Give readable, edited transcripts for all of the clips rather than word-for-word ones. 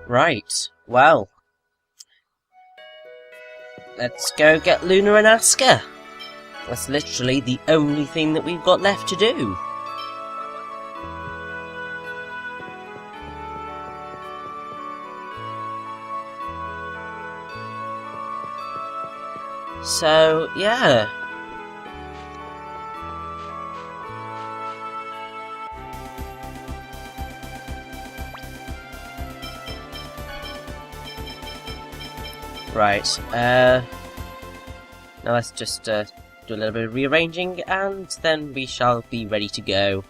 Right, well. Let's go get Luna and Aska. That's literally the only thing that we've got left to do. So, yeah. Right, now let's just do a little bit of rearranging, and then we shall be ready to go.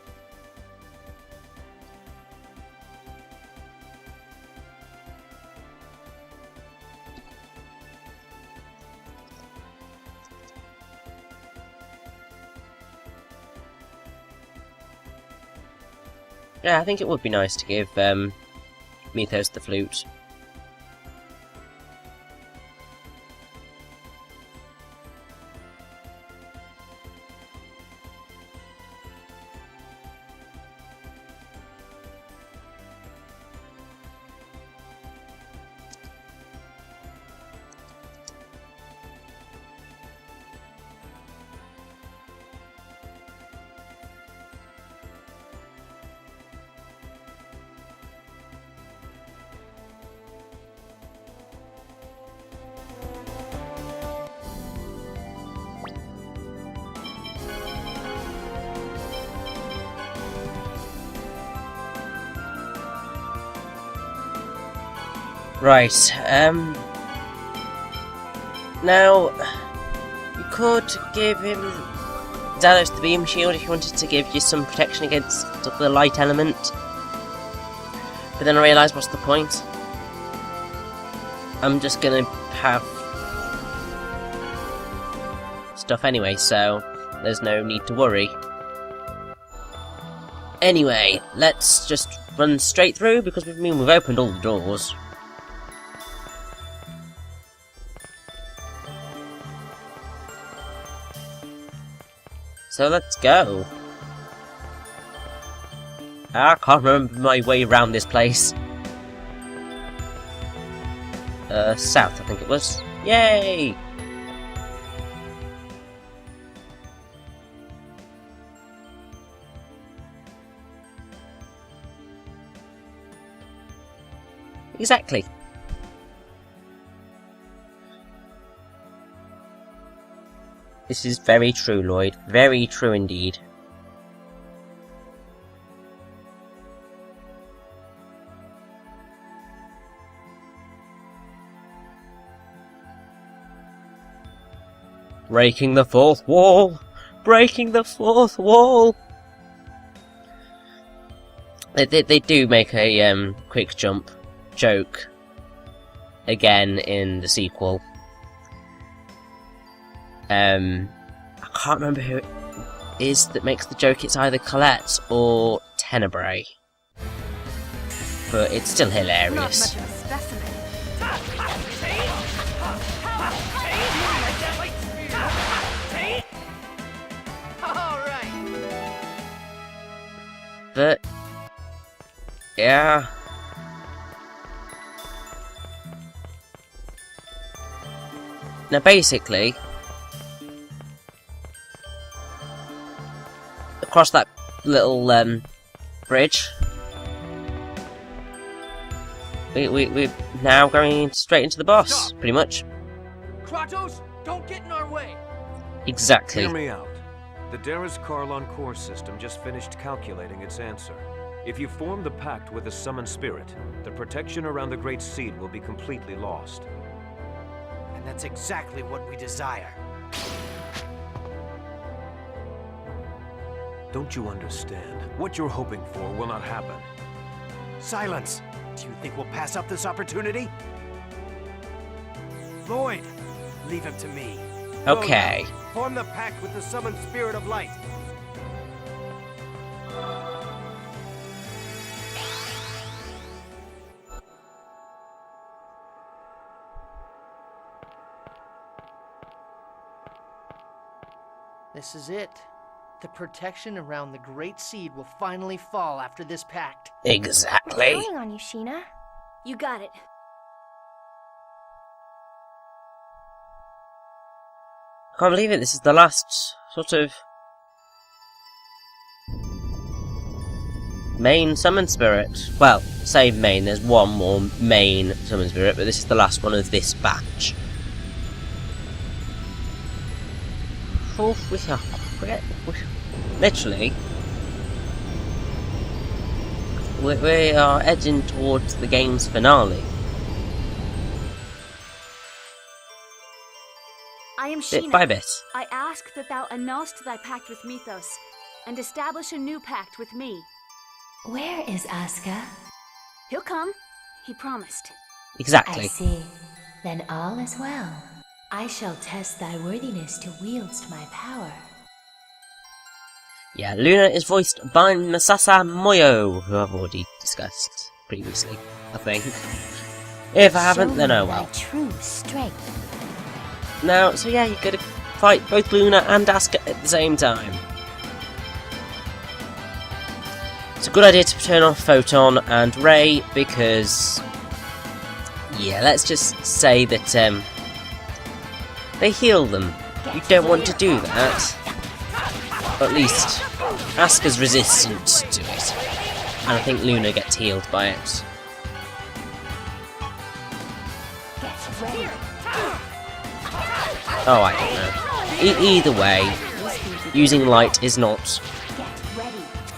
Yeah, I think it would be nice to give Mythos the flute. Right, now, you could give him Xanos the beam shield if you wanted to give you some protection against the light element. But then I realised, what's the point? I'm just gonna have stuff anyway, so there's no need to worry. Anyway, let's just run straight through, because we've opened all the doors. So let's go. I can't remember my way around this place. South, I think it was. Yay! Exactly. This is very true, Lloyd. Very true indeed. Breaking the fourth wall! Breaking the fourth wall! They do make a quick jump joke again in the sequel. I can't remember who it is that makes the joke. It's either Colette or Tenebrae. But it's still hilarious. Not much of a specimen. But yeah. Now basically, across that little bridge, we're now going straight into the boss. Stop. Pretty much. Kratos, don't get in our way. Exactly. Hear me out. The Darius Karlon core system just finished calculating its answer. If you form the pact with the summoned spirit, the protection around the Great Seed will be completely lost. And that's exactly what we desire. Don't you understand? What you're hoping for will not happen. Silence! Do you think we'll pass up this opportunity? Lloyd, leave him to me. Okay. Go now. Form the pact with the summoned spirit of light. This is it. The protection around the Great Seed will finally fall after this pact. Exactly. I'm counting on you, Sheena. You got it. I can't believe it, this is the last sort of main summon spirit. Well, say main, there's one more main summon spirit, but this is the last one of this batch. Oh, literally, we are edging towards the game's finale. I am Bit Sheena. by bit. I ask that thou annulst thy pact with Mythos, and establish a new pact with me. Where is Aska? He'll come. He promised. Exactly. I see. Then all is well. I shall test thy worthiness to wield my power. Yeah, Luna is voiced by Masasa Moyo, who I've already discussed previously, I think. If I haven't, then oh well. Thy true strength. Now, so yeah, you're gonna fight both Luna and Aska at the same time. It's a good idea to turn off Photon and Ray because, yeah, let's just say that they heal them. You don't want to do that. Or at least Aska's resistant to it, and I think Luna gets healed by it. Oh, I don't know. Either way, using light is not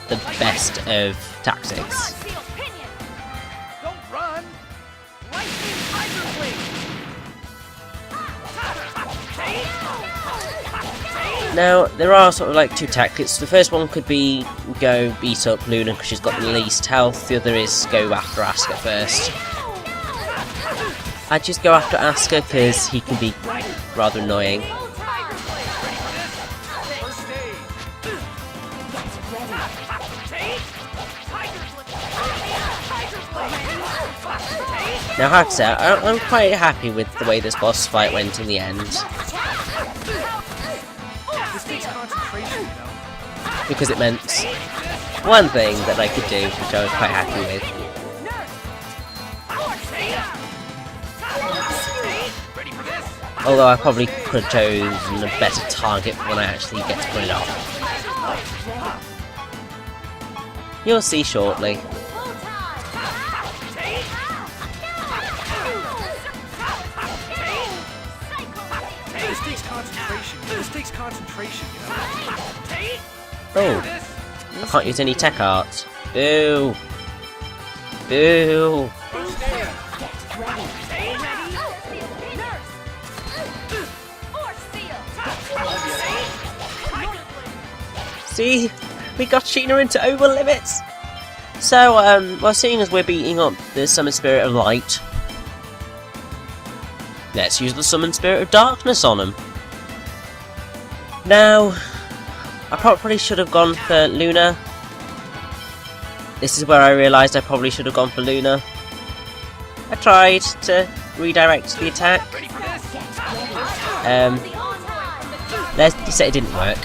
the best of tactics. Don't run! Now, there are sort of like two tactics. The first one could be go beat up Luna because she's got the least health. The other is go after Aska first. I'd just go after Aska because he can be rather annoying. Now, I have to say, I'm quite happy with the way this boss fight went in the end. Because it meant one thing that I could do, which I was quite happy with. Although I probably could have chosen a better target when I actually get to put it off. You'll see shortly. This takes concentration, you know. Oh, I can't use any tech arts. Boo! Boo! See? We got Sheena into over limits! So, well, seeing as we're beating up the Summon Spirit of Light, let's use the Summon Spirit of Darkness on him. Now, I probably should have gone for Luna. This is where I realised I probably should have gone for Luna. I tried to redirect the attack. Let's just say it didn't work.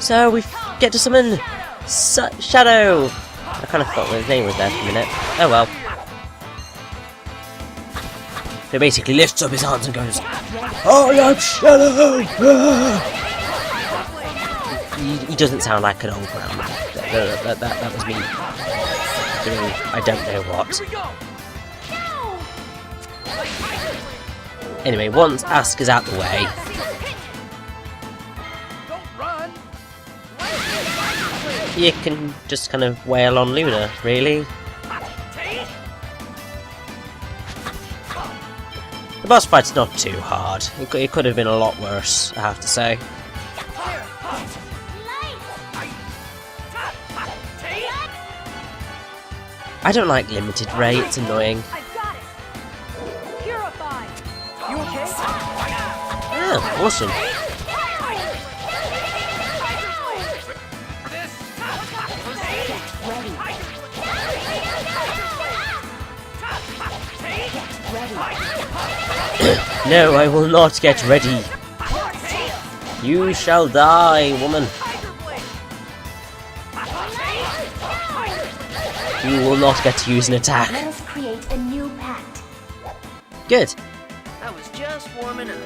So we get to summon Shadow. I kind of forgot what his name was there for a minute. Oh well. So basically lifts up his hands and goes, "I am Shadow!" He doesn't sound like an old man. That was me doing I don't know what. Anyway, once Aska's out the way, you can just kind of wail on Luna, really. The boss fight's not too hard. It could have been a lot worse, I have to say. I don't like limited Ray, it's annoying. Ah, awesome. No, I will not get ready. You shall die, woman. You will not get to use an attack. Let us create a new pact. Good. I was just warming up.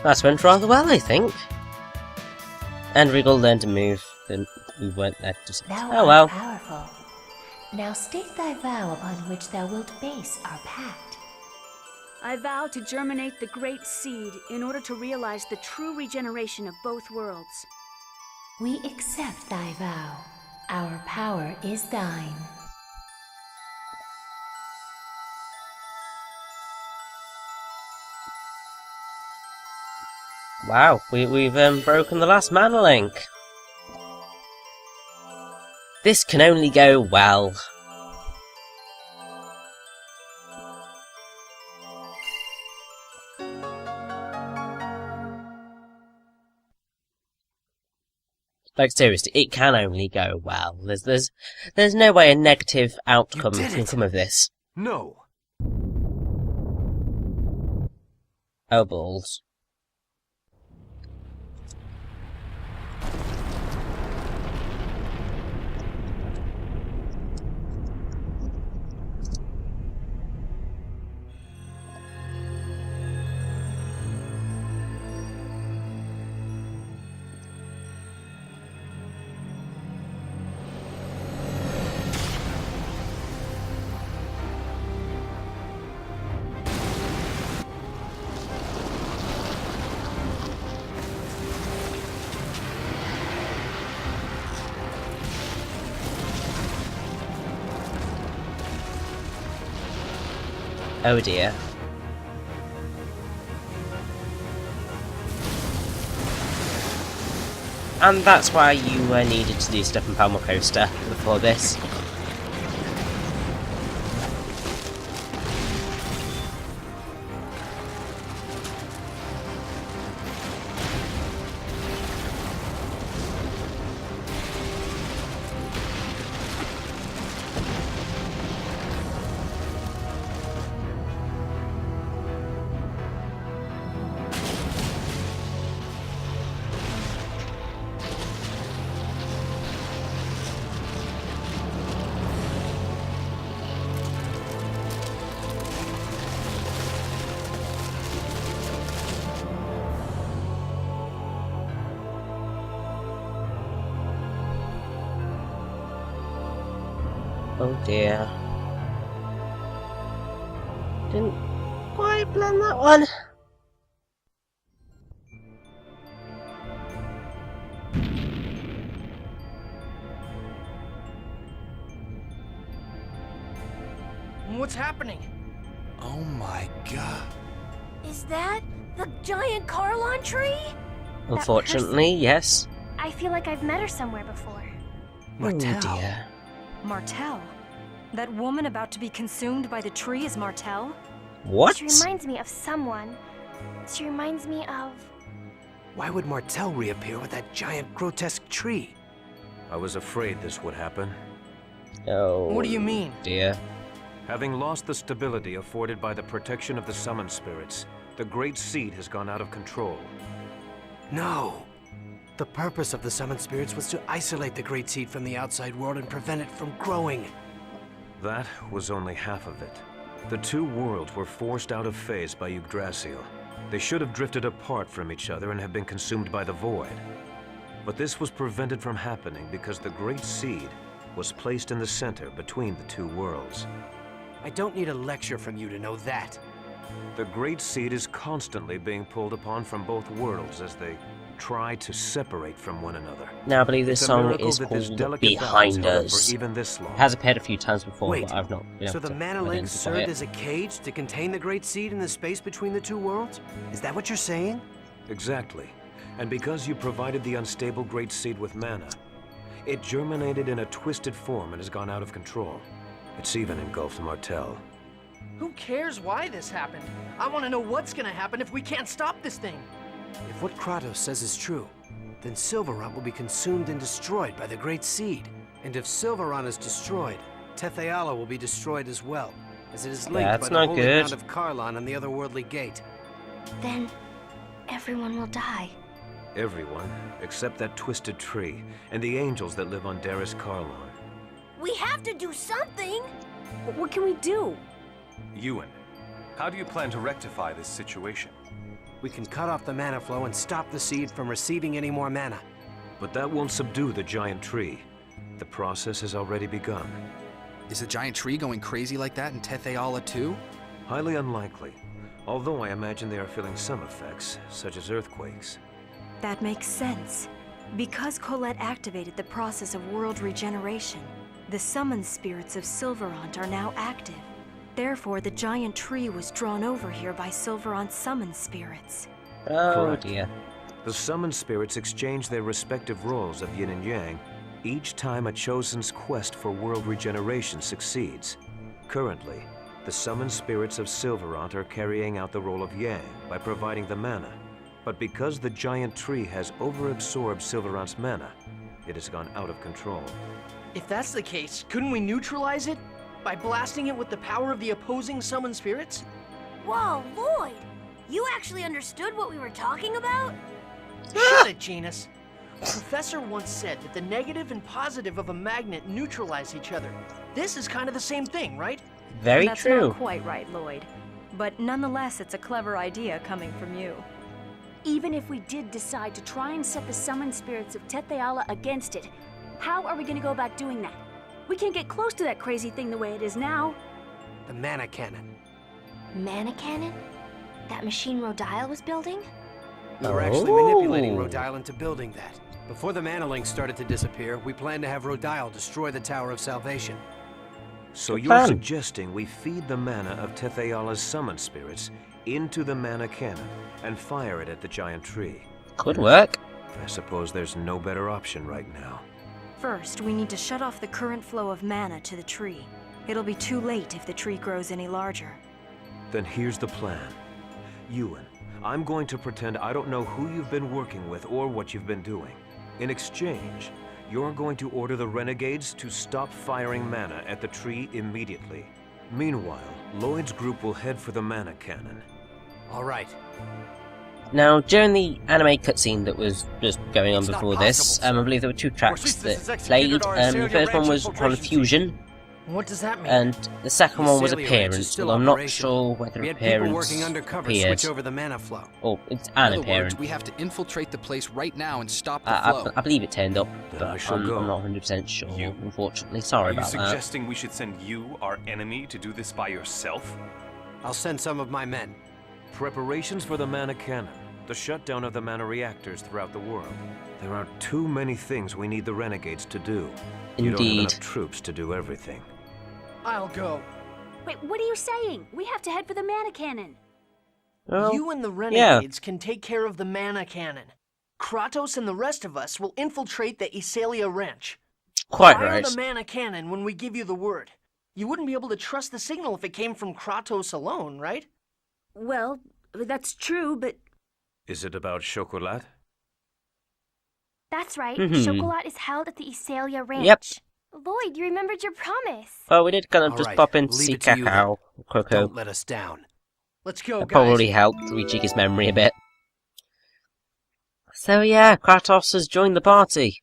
That went rather well, I think. And Regal learned to move. Then we weren't there to... Thou Oh art well. powerful. Now state thy vow upon which thou wilt base our pact. I vow to germinate the great seed in order to realize the true regeneration of both worlds. We accept thy vow. Our power is thine. Wow, we've broken the last mana link. This can only go well. Like seriously, it can only go well. There's no way a negative outcome can come of this. No. Oh balls. Oh dear. And that's why you needed to do stuff in Palmo Coaster before this. Oh dear. Didn't quite plan that one. What's happening? Oh my god. Is that the giant Carlon tree? Unfortunately, yes. I feel like I've met her somewhere before. Martel. Oh dear. Martel? That woman about to be consumed by the tree is Martel? What? She reminds me of someone. She reminds me of... Why would Martel reappear with that giant grotesque tree? I was afraid this would happen. Oh. What do you mean? Dear. Having lost the stability afforded by the protection of the summoned spirits, the Great Seed has gone out of control. No. The purpose of the summoned spirits was to isolate the Great Seed from the outside world and prevent it from growing. That was only half of it. The two worlds were forced out of phase by Yggdrasil. They should have drifted apart from each other and have been consumed by the void. But this was prevented from happening because the Great Seed was placed in the center between the two worlds. I don't need a lecture from you to know that. The Great Seed is constantly being pulled upon from both worlds as they try to separate from one another. Now I believe this It's a song miracle is that this called delicate Behind balance Us. for even this long. It has appeared a few times before, Wait, but I've not been so able the to mana link identify served it. as a cage to contain the Great Seed in the space between the two worlds? Is that what you're saying? Exactly. And because you provided the unstable Great Seed with mana, it germinated in a twisted form and has gone out of control. It's even engulfed Martel. Who cares why this happened? I want to know what's gonna happen if we can't stop this thing. If what Kratos says is true, then Sylvarant will be consumed and destroyed by the Great Seed. And if Sylvarant is destroyed, Tethe'alla will be destroyed as well, as it is linked That's by the not holy good. ground of Carlon and the otherworldly gate. Then everyone will die. Everyone, except that twisted tree, and the angels that live on Darris Carlon. We have to do something! What can we do? Ewan, how do you plan to rectify this situation? We can cut off the mana flow and stop the seed from receiving any more mana. But that won't subdue the giant tree. The process has already begun. Is the giant tree going crazy like that in Tethe'alla too? Highly unlikely, although I imagine they are feeling some effects, such as earthquakes. That makes sense. Because Colette activated the process of world regeneration, the summoned spirits of Sylvarant are now active. Therefore, the giant tree was drawn over here by Sylvarant's summoned spirits. Oh Correct. dear. The summoned spirits exchange their respective roles of yin and yang each time a chosen's quest for world regeneration succeeds. Currently, the summoned spirits of Sylvarant are carrying out the role of yang by providing the mana. But because the giant tree has overabsorbed Sylvarant's mana, it has gone out of control. If that's the case, couldn't we neutralize it? By blasting it with the power of the opposing summoned spirits? Whoa, Lloyd! You actually understood what we were talking about? Shut it, Genis. A professor once said that the negative and positive of a magnet neutralize each other. This is kind of the same thing, right? Very That's true. not quite right, Lloyd. But nonetheless, it's a clever idea coming from you. Even if we did decide to try and set the summoned spirits of Tethe'alla against it, how are we going to go about doing that? We can't get close to that crazy thing the way it is now. The mana cannon. Mana cannon? That machine Rodile was building? We were actually manipulating Rodile into building that. Before the mana link started to disappear, we planned to have Rodile destroy the Tower of Salvation. So Good you're plan. suggesting we feed the mana of Tethe'alla's summoned spirits into the mana cannon and fire it at the giant tree. Could work. I suppose there's no better option right now. First, we need to shut off the current flow of mana to the tree. It'll be too late if the tree grows any larger. Then here's the plan. Ewan, I'm going to pretend I don't know who you've been working with or what you've been doing. In exchange, you're going to order the renegades to stop firing mana at the tree immediately. Meanwhile, Lloyd's group will head for the mana cannon. All right. Now, during the anime cutscene that was just going on It's not before this, possible. I believe there were two tracks Forces that has played. executed our The Azalea first one Ranch was infiltration Confusion, What does that mean? and the second one was Azalea Ranch is Appearance, still although I'm not operational. sure whether We had people Appearance working undercover appeared. switch over the mana flow. Oh, it's In an other Appearance. words, we have to infiltrate the place right now and stop the flow. I believe it turned up, Then but I shall I'm go. not 100% sure, You? unfortunately. Sorry Are you about that. suggesting we should send you, our enemy, to do this by yourself? I'll send some of my men. Preparations for the mana cannon. The shutdown of the mana reactors throughout the world. There are too many things we need the renegades to do. You don't have Indeed. enough troops to do everything. I'll go. Wait, what are you saying? We have to head for the mana cannon. Well, You and the renegades can take care of the mana cannon. Kratos and the rest of us will infiltrate the Azalea Ranch. quite Fire right. the mana cannon when we give you the word. You wouldn't be able to trust the signal if it came from Kratos alone, right? Well, that's true, but Is it about Chocolate? That's right. Mhm. Chocolat is held at the Azalea Ranch. Yep. Lloyd, you remembered your promise. Well, we did kind of All just right, pop in to leave see it to you then. Cacao, Coco. Don't let us down. Let's go, That guys. probably helped rejig his memory a bit. So yeah, Kratos has joined the party.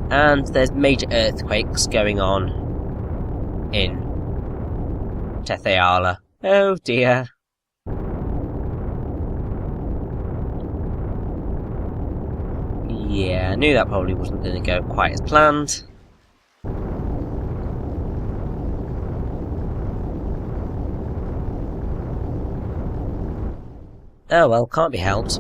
And there's major earthquakes going on in Tethe'alla. Oh dear. Yeah, I knew that probably wasn't going to go quite as planned. Oh well, can't be helped.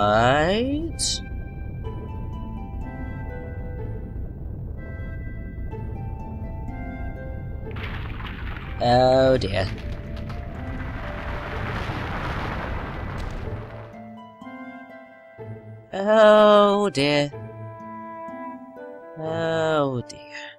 Right. Oh dear. Oh dear. Oh dear.